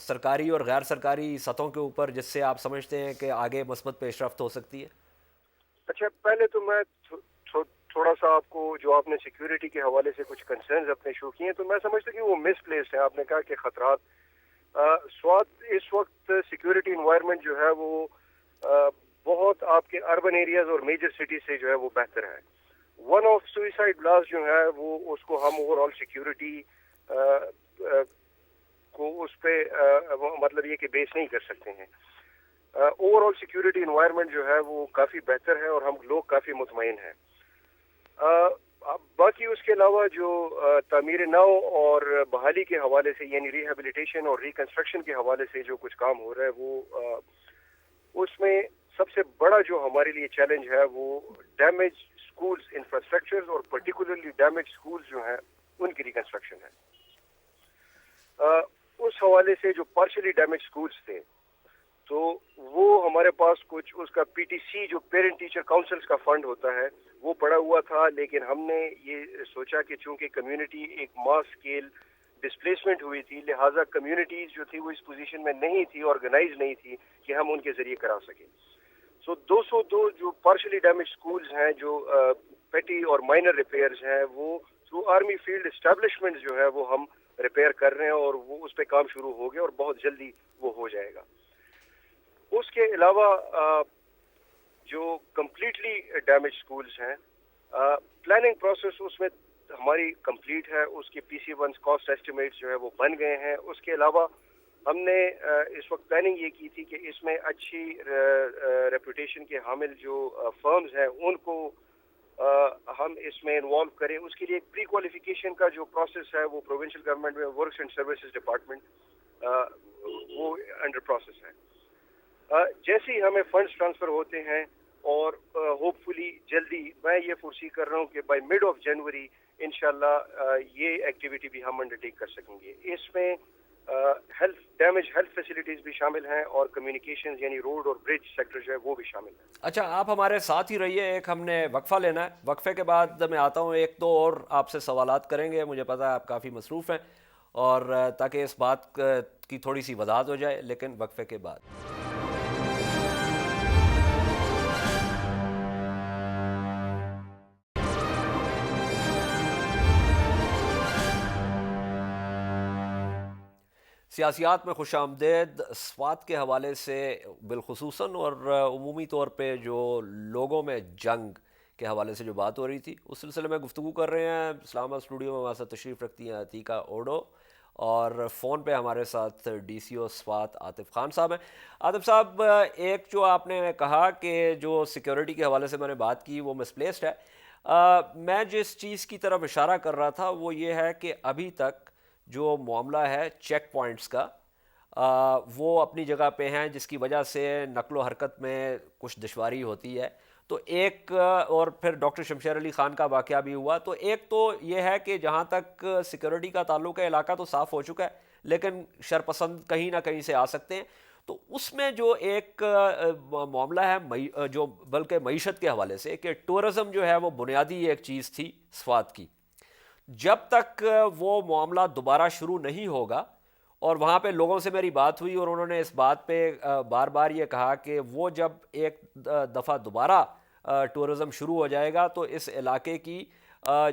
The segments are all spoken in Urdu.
سرکاری اور غیر سرکاری سطحوں کے اوپر جس سے آپ سمجھتے ہیں کہ آگے مثبت پیش رفت ہو سکتی ہے؟ اچھا، پہلے تو میں تھوڑا سا آپ کو، جو آپ نے سیکیورٹی کے حوالے سے کچھ کنسرنز اپنے شو کیے ہیں، تو میں سمجھتا کہ وہ مس پلیس ہے. آپ نے کہا کہ خطرات سوات اس وقت سیکیورٹی انوائرمنٹ جو ہے وہ بہت آپ کے اربن ایریاز اور میجر سٹیز سے جو ہے وہ بہتر ہے. ون آف سوئسائڈ بلاس جو ہے وہ اس کو ہم اوور آل سیکیورٹی کو اس پہ مطلب یہ کہ بیس نہیں کر سکتے ہیں. اوور آل سیکیورٹی انوائرمنٹ جو ہے وہ کافی بہتر ہے اور ہم لوگ کافی مطمئن ہیں. باقی اس کے علاوہ جو تعمیر نو اور بحالی کے حوالے سے، یعنی ریہیبلیٹیشن اور ریکنسٹرکشن کے حوالے سے جو کچھ کام ہو رہا ہے، وہ اس میں سب سے بڑا جو ہمارے لیے چیلنج ہے وہ ڈیمیج اسکولز انفراسٹرکچر اور پرٹیکولرلی ڈیمیج اسکولز جو ہیں ان کی ریکنسٹرکشن ہے. اس حوالے سے جو پارشلی ڈیمیج اسکولز تھے تو وہ ہمارے پاس کچھ اس کا پی ٹی سی جو پیرنٹ ٹیچر کاؤنسلز کا فنڈ ہوتا ہے وہ پڑا ہوا تھا، لیکن ہم نے یہ سوچا کہ چونکہ کمیونٹی ایک ماس اسکیل ڈسپلیسمنٹ ہوئی تھی، لہٰذا کمیونٹیز جو تھی وہ اس پوزیشن میں نہیں تھی، آرگنائز نہیں تھی کہ ہم ان کے ذریعے کرا سکیں. سو 202 جو پارشلی ڈیمیج اسکولز ہیں، جو پیٹی اور مائنر ریپیئرز ہیں، وہ تھرو آرمی فیلڈ اسٹیبلشمنٹ جو ہے وہ ہم ریپیئر کر رہے ہیں اور وہ اس پہ کام شروع ہو گیا اور بہت جلدی وہ ہو جائے گا. اس کے علاوہ جو کمپلیٹلی ڈیمیج سکولز ہیں، پلاننگ پروسیس اس میں ہماری کمپلیٹ ہے. اس کے پی سی ونس کاسٹ ایسٹیمیٹس جو ہے وہ بن گئے ہیں. اس کے علاوہ ہم نے اس وقت پلاننگ یہ کی تھی کہ اس میں اچھی ریپوٹیشن کے حامل جو فرمز ہیں ان کو ہم اس میں انوالو کریں. اس کے لیے ایک پری کوالیفیکیشن کا جو پروسیس ہے وہ پروونشل گورنمنٹ میں ورکس اینڈ سروسز ڈپارٹمنٹ وہ انڈر پروسیس ہے. جیسے ہی ہمیں فنڈز ٹرانسفر ہوتے ہیں اور ہوپ فلی جلدی، میں یہ فورسی کر رہا ہوں کہ بائی مڈ آف جنوری انشاءاللہ یہ ایکٹیویٹی بھی ہم انڈرٹیک کر سکیں گے. اس میں ڈیمیج ہیلتھ فیسلٹیز بھی شامل ہیں اور کمیونیکیشنز یعنی روڈ اور برج سیکٹر جو ہے وہ بھی شامل ہے. اچھا، آپ ہمارے ساتھ ہی رہیے، ایک ہم نے وقفہ لینا ہے، وقفے کے بعد میں آتا ہوں، ایک دو اور آپ سے سوالات کریں گے، مجھے پتہ ہے آپ کافی مصروف ہیں، اور تاکہ اس بات کی تھوڑی سی وضاحت ہو جائے، لیکن وقفے کے بعد. سیاسیات میں خوش آمدید. سوات کے حوالے سے بالخصوصاً اور عمومی طور پہ جو لوگوں میں جنگ کے حوالے سے جو بات ہو رہی تھی، اس سلسلے میں گفتگو کر رہے ہیں. اسلام آباد اسٹوڈیو میں ہمارے ساتھ تشریف رکھتی ہیں عتیقہ اوڈو، اور فون پہ ہمارے ساتھ D C O Swat Atif Khan صاحب ہیں. عاطف صاحب، ایک جو آپ نے کہا کہ جو سیکیورٹی کے حوالے سے میں نے بات کی وہ مسپلیسڈ ہے، میں جس چیز کی طرف اشارہ کر رہا تھا وہ یہ ہے کہ ابھی تک جو معاملہ ہے چیک پوائنٹس کا، وہ اپنی جگہ پہ ہیں، جس کی وجہ سے نقل و حرکت میں کچھ دشواری ہوتی ہے. تو ایک اور پھر ڈاکٹر شمشیر علی خان کا واقعہ بھی ہوا. تو ایک تو یہ ہے کہ جہاں تک سیکورٹی کا تعلق ہے، علاقہ تو صاف ہو چکا ہے، لیکن شرپسند کہیں نہ کہیں سے آ سکتے ہیں. تو اس میں جو ایک معاملہ ہے جو بلکہ معیشت کے حوالے سے، کہ ٹورزم جو ہے وہ بنیادی ایک چیز تھی سوات کی، جب تک وہ معاملہ دوبارہ شروع نہیں ہوگا. اور وہاں پہ لوگوں سے میری بات ہوئی اور انہوں نے اس بات پہ بار بار یہ کہا کہ وہ جب ایک دفعہ دوبارہ ٹورزم شروع ہو جائے گا تو اس علاقے کی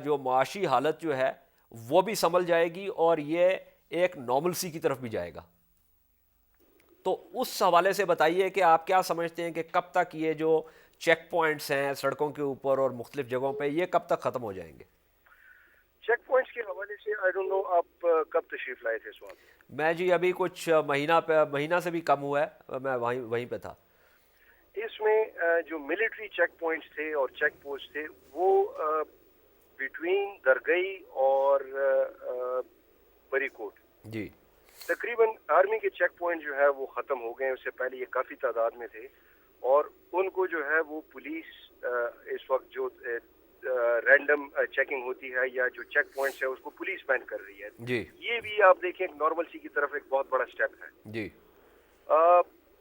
جو معاشی حالت جو ہے وہ بھی سنبھل جائے گی اور یہ ایک نارملسی کی طرف بھی جائے گا. تو اس حوالے سے بتائیے کہ آپ کیا سمجھتے ہیں کہ کب تک یہ جو چیک پوائنٹس ہیں سڑکوں کے اوپر اور مختلف جگہوں پہ، یہ کب تک ختم ہو جائیں گے؟ چیک پوائنٹس کے حوالے سے آئی ڈونٹ نو آپ کب تشریف لائے تھے سوات؟ میں جی ابھی کچھ مہینہ سے بھی کم ہوا ہے، میں وہیں پہ تھا. اس میں جو ملٹری چیک پوائنٹس تھے اور چیک پوسٹ تھے وہ بٹوین درگئی اور بری کوٹ، جی تقریباً آرمی کے چیک پوائنٹ جو ہے وہ ختم ہو گئے ہیں. اس سے پہلے یہ کافی تعداد میں تھے اور ان کو جو ہے وہ پولیس اس وقت جو رینڈم چیکنگ ہوتی ہے یا جو چیک پوائنٹس ہے اس کو پولیس بین کر رہی ہے. جی یہ بھی آپ دیکھیں نارملسی کی طرف ایک بہت بڑا سٹیپ ہے. جی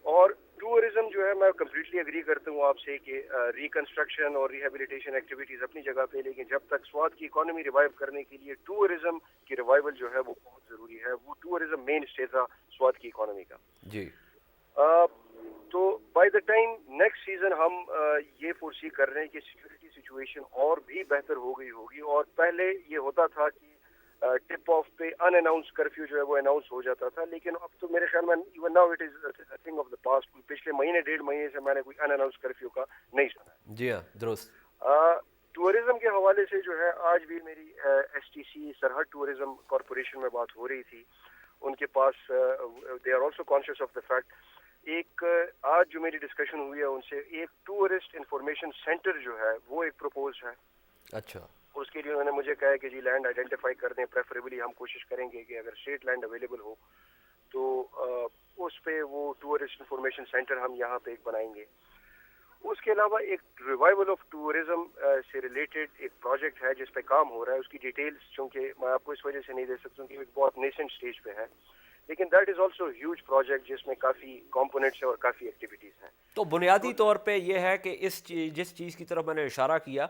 اور ٹورزم جو ہے میں کمپلیٹلی اگری کرتا ہوں آپ سے کہ ریکنسٹرکشن اور ریہیبلیٹیشن ایکٹیویٹیز اپنی جگہ پہ، لیکن جب تک سوات کی اکانومی ریوائیو کرنے کے لیے ٹورزم کی ریوائول جو ہے وہ بہت ضروری ہے. وہ ٹورزم مین اسٹے تھا سوات کی اکانومی کا. جی تو by the time next season ہم یہ فورسی کر رہے ہیں کہ سیکورٹی سچویشن اور بھی بہتر ہو گئی ہوگی. اور پہلے یہ ہوتا تھا کہ ٹپ آف پہ ان اناؤنس کرفیو جو ہے وہ اناؤنس ہو جاتا تھا، لیکن اب تو میرے خیال میں even now it is thing of the past. پچھلے مہینے ڈیڑھ مہینے سے میں نے کوئی ان اناؤنس کرفیو کا نہیں سنا. جی ہاں درست. ٹورزم کے حوالے سے جو ہے آج بھی میری ایس ٹی سی سرحد ٹورزم کارپوریشن میں بات ہو رہی تھی. ان کے پاس they are also conscious of the fact. ایک آج جو میری ڈسکشن ہوئی ہے ان سے، ایک ٹورسٹ انفارمیشن سینٹر جو ہے وہ ایک پروپوز ہے. اچھا. اس کے لیے انہوں نے مجھے کہا کہ جی لینڈ آئیڈینٹیفائی کر دیں، پریفریبلی ہم کوشش کریں گے کہ اگر اسٹیٹ لینڈ اویلیبل ہو تو اس پہ وہ ٹورسٹ انفارمیشن سینٹر ہم یہاں پہ ایک بنائیں گے. اس کے علاوہ ایک ریوائول آف ٹورزم سے ریلیٹڈ ایک پروجیکٹ ہے جس پہ کام ہو رہا ہے. اس کی ڈیٹیلز چونکہ میں آپ کو اس وجہ سے نہیں دے سکتا ہوں کہ ایک بہت نیسنٹ اسٹیج پہ ہے، لیکن that is also huge project جس میں کافی کمپوننٹس ہیں اور کافی ایکٹیویٹیز ہیں. تو بنیادی طور پہ یہ ہے کہ جس چیز کی طرف میں نے اشارہ کیا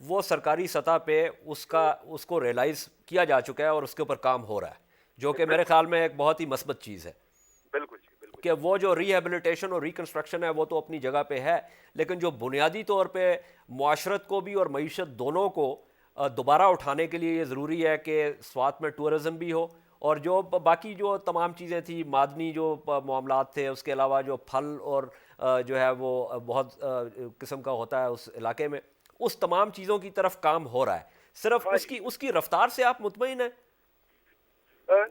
وہ سرکاری سطح پہ اس کو ریئلائز کیا جا چکا ہے اور اس کے اوپر کام ہو رہا ہے، جو کہ میرے خیال میں ایک بہت ہی مثبت چیز ہے. بالکل جی بالکل. کہ وہ جو ریہیبلیٹیشن اور ریکنسٹرکشن ہے وہ تو اپنی جگہ پہ ہے، لیکن جو بنیادی طور پہ معاشرت کو بھی اور معیشت دونوں کو دوبارہ اٹھانے کے لیے یہ ضروری ہے کہ سوات میں ٹورزم بھی ہو، اور جو باقی جو تمام چیزیں تھیں، معدنی جو معاملات تھے، اس کے علاوہ جو پھل اور جو ہے وہ بہت قسم کا ہوتا ہے اس علاقے میں، اس تمام چیزوں کی طرف کام ہو رہا ہے. صرف اس کی رفتار سے آپ مطمئن ہیں؟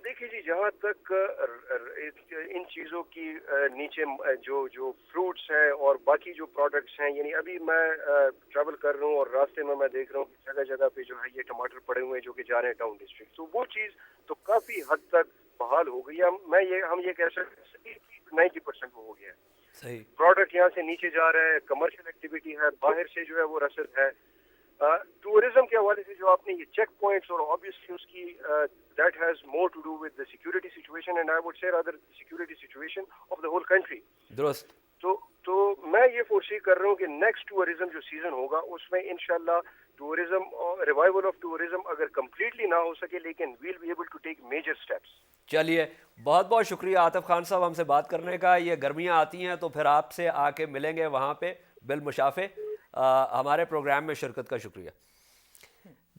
دیکھیے جی، جہاں تک ان چیزوں کی نیچے جو فروٹس ہیں اور باقی جو پروڈکٹس ہیں، یعنی ابھی میں ٹریول کر رہا ہوں اور راستے میں دیکھ رہا ہوں کہ جگہ جگہ پہ جو ہے یہ ٹماٹر پڑے ہوئے ہیں جو کہ جا رہے ہیں ٹاؤن ڈسٹرکٹ. تو وہ چیز تو کافی حد تک بحال ہو گئی ہے. ہم یہ کہہ سکتے ہیں 90% وہ ہو گیا ہے. صحیح. پروڈکٹ یہاں سے نیچے جا رہا ہے، کمرشل ایکٹیویٹی ہے، باہر سے جو ہے وہ رسد ہے. ٹورزم کے حوالے سے جو آپ نے یہ چیک پوائنٹس اور obviously اس کی that has more to do with the security situation and I would say rather the security situation of the whole country. درست. تو میں یہ فورسی کر رہا ہوں کہ نیکسٹ ٹورزم جو سیزن ہوگا اس میں انشاءاللہ ٹورزم ریوائول آف ٹورزم اگر کمپلیٹلی نہ ہو سکے لیکن we'll be able to take major steps. چلیے بہت بہت شکریہ عاطف خان صاحب ہم سے بات کرنے کا. یہ گرمیاں آتی ہیں تو پھر آپ سے آ کے ملیں گے وہاں پہ بالمشافے. ہمارے پروگرام میں شرکت کا شکریہ.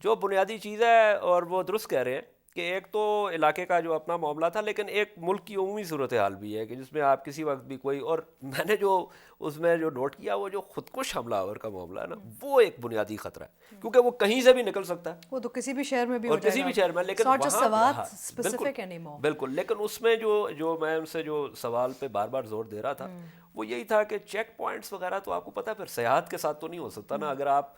جو بنیادی چیز ہے اور وہ درست کہہ رہے ہیں کہ ایک تو علاقے کا جو اپنا معاملہ تھا، لیکن ایک ملک کی عمومی صورتحال بھی ہے کہ جس میں آپ کسی وقت بھی کوئی، اور میں نے جو اس میں جو نوٹ کیا وہ جو خودکش حملہ آور کا معاملہ ہے نا، وہ ایک بنیادی خطرہ ہے کیونکہ وہ کہیں سے بھی نکل سکتا ہے. وہ تو کسی بھی شہر میں بھی اور کسی بھی شہر میں، لیکن بالکل. لیکن اس میں جو میں ان سے جو سوال پہ بار بار زور دے رہا تھا وہ یہی تھا کہ چیک پوائنٹس وغیرہ تو آپ کو پتہ پھر سیاحت کے ساتھ تو نہیں ہو سکتا نا. اگر آپ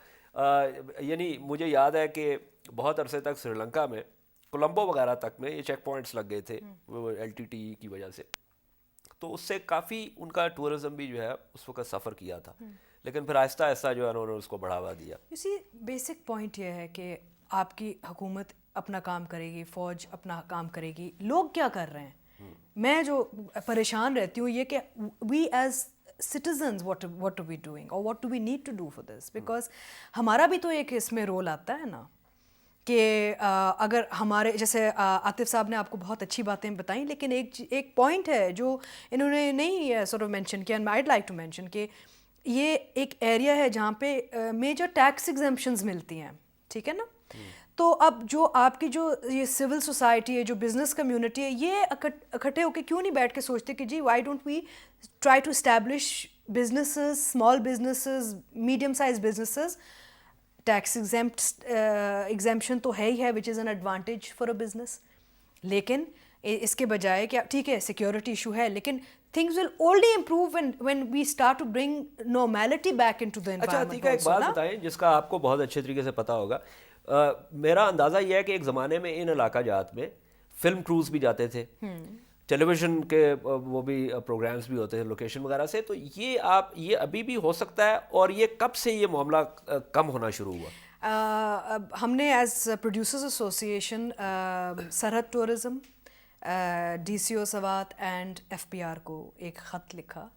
یعنی مجھے یاد ہے کہ بہت عرصے تک سری لنکا میں کولمبو وغیرہ تک میں یہ چیک پوائنٹس لگ گئے تھے ایل ٹی ٹی کی وجہ سے، تو اس سے کافی ان کا ٹورزم بھی جو ہے اس وقت سفر کیا تھا، لیکن پھر آہستہ آہستہ جو ہے انہوں نے اس کو بڑھاوا دیا. اسی بیسک پوائنٹ یہ ہے کہ آپ کی حکومت اپنا کام کرے گی، فوج اپنا کام کرے گی، لوگ کیا کر رہے ہیں. میں جو پریشان رہتی ہوں یہ کہ we as citizens what are we doing or what do we need to do for this, because ہمارا بھی تو ایک اس میں رول آتا ہے نا کہ اگر ہمارے جیسے عاطف صاحب نے آپ کو بہت اچھی باتیں بتائیں، لیکن ایک پوائنٹ ہے جو انہوں نے نہیں sort of mention کیا، and I'd like to mention کہ یہ ایک ایریا ہے جہاں پہ میجر ٹیکس ایگزمپشنز ملتی ہیں، ٹھیک ہے نا. تو اب جو آپ کی جو یہ سول سوسائٹی ہے، جو بزنس کمیونٹی ہے، یہ اکٹھے ہو کے کیوں نہیں بیٹھ کے سوچتے کہ جی why don't we try to establish businesses, small businesses, medium size businesses. Tax exemption تو ہے ہی ہے which is an advantage for a business, لیکن اس کے بجائے کہ ٹھیک ہے سیکیورٹی ایشو ہے، لیکن things will only improve when we start to bring normality back into the environment. اچھا عتیقہ ایک بات بتائیں جس کا آپ کو بہت اچھے طریقے سے پتہ ہوگا. میرا اندازہ یہ ہے کہ ایک زمانے میں ان علاقہ جات میں فلم کروز بھی جاتے تھے، ٹیلی ویژن کے وہ بھی پروگرامز بھی ہوتے ہیں لوکیشن وغیرہ سے، تو یہ ابھی بھی ہو سکتا ہے؟ اور یہ کب سے یہ معاملہ کم ہونا شروع ہوا؟ ہم نے as producers association Sarhad tourism, D C O Swat and F P R کو ایک خط لکھا